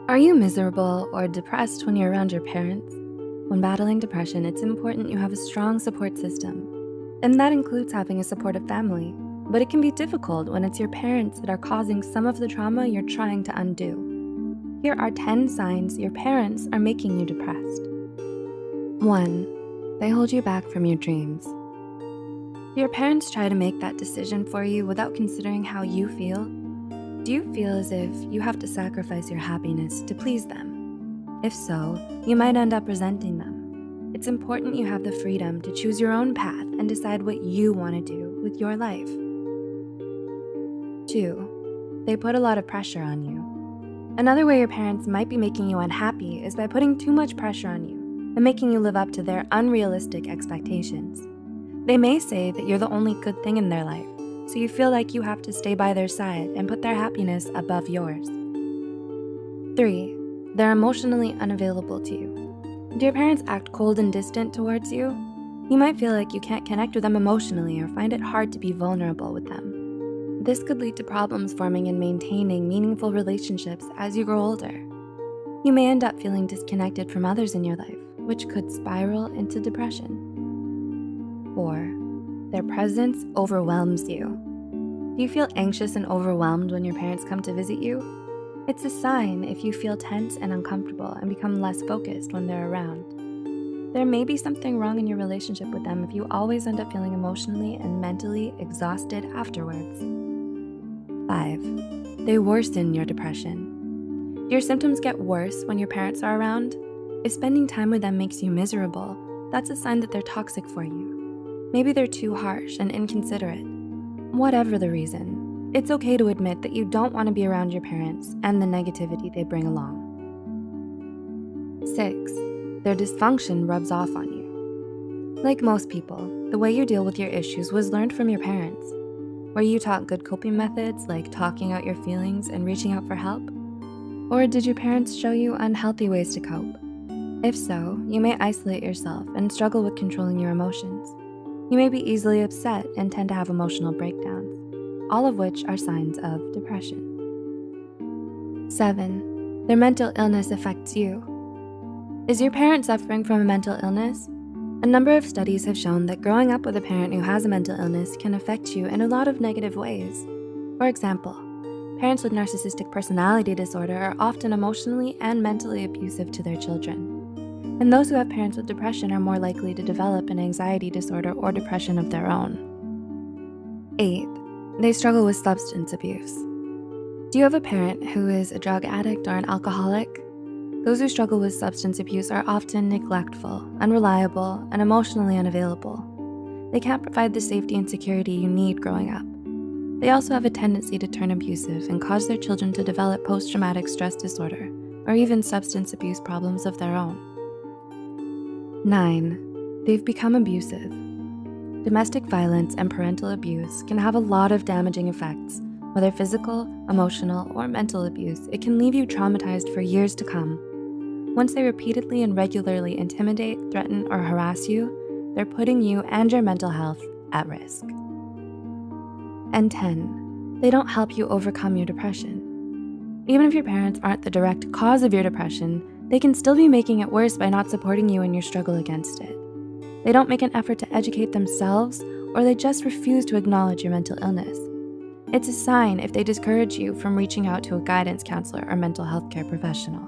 Are you miserable or depressed when you're around your parents? When battling depression, it's important you have a strong support system. And that includes having a supportive family. But it can be difficult when it's your parents that are causing some of the trauma you're trying to undo. Here are 10 signs your parents are making you depressed. 1. They hold you back from your dreams. Do your parents try to make that decision for you without considering how you feel? Do you feel as if you have to sacrifice your happiness to please them? If so, you might end up resenting them. It's important you have the freedom to choose your own path and decide what you want to do with your life. 2. They put a lot of pressure on you. Another way your parents might be making you unhappy is by putting too much pressure on you and making you live up to their unrealistic expectations. They may say that you're the only good thing in their life, so you feel like you have to stay by their side and put their happiness above yours. 3. They're emotionally unavailable to you. Do your parents act cold and distant towards you? You might feel like you can't connect with them emotionally or find it hard to be vulnerable with them. This could lead to problems forming and maintaining meaningful relationships as you grow older. You may end up feeling disconnected from others in your life, which could spiral into depression. 4. Their presence overwhelms you. Do you feel anxious and overwhelmed when your parents come to visit you? It's a sign if you feel tense and uncomfortable and become less focused when they're around. There may be something wrong in your relationship with them if you always end up feeling emotionally and mentally exhausted afterwards. 5. They worsen your depression. Do your symptoms get worse when your parents are around? If spending time with them makes you miserable, that's a sign that they're toxic for you. Maybe they're too harsh and inconsiderate. Whatever the reason, it's okay to admit that you don't want to be around your parents and the negativity they bring along. 6. Their dysfunction rubs off on you. Like most people, the way you deal with your issues was learned from your parents. Were you taught good coping methods like talking out your feelings and reaching out for help? Or did your parents show you unhealthy ways to cope? If so, you may isolate yourself and struggle with controlling your emotions. You may be easily upset and tend to have emotional breakdowns, all of which are signs of depression. 7. Their mental illness affects you. Is your parent suffering from a mental illness? A number of studies have shown that growing up with a parent who has a mental illness can affect you in a lot of negative ways. For example, parents with narcissistic personality disorder are often emotionally and mentally abusive to their children. And those who have parents with depression are more likely to develop an anxiety disorder or depression of their own. 8. They struggle with substance abuse. Do you have a parent who is a drug addict or an alcoholic? Those who struggle with substance abuse are often neglectful, unreliable, and emotionally unavailable. They can't provide the safety and security you need growing up. They also have a tendency to turn abusive and cause their children to develop post-traumatic stress disorder or even substance abuse problems of their own. 9. They've become abusive. Domestic violence and parental abuse can have a lot of damaging effects. Whether physical, emotional, or mental abuse, it can leave you traumatized for years to come. Once they repeatedly and regularly intimidate, threaten, or harass you, they're putting you and your mental health at risk. And 10. They don't help you overcome your depression. Even if your parents aren't the direct cause of your depression, they can still be making it worse by not supporting you in your struggle against it. They don't make an effort to educate themselves, or they just refuse to acknowledge your mental illness. It's a sign if they discourage you from reaching out to a guidance counselor or mental health care professional.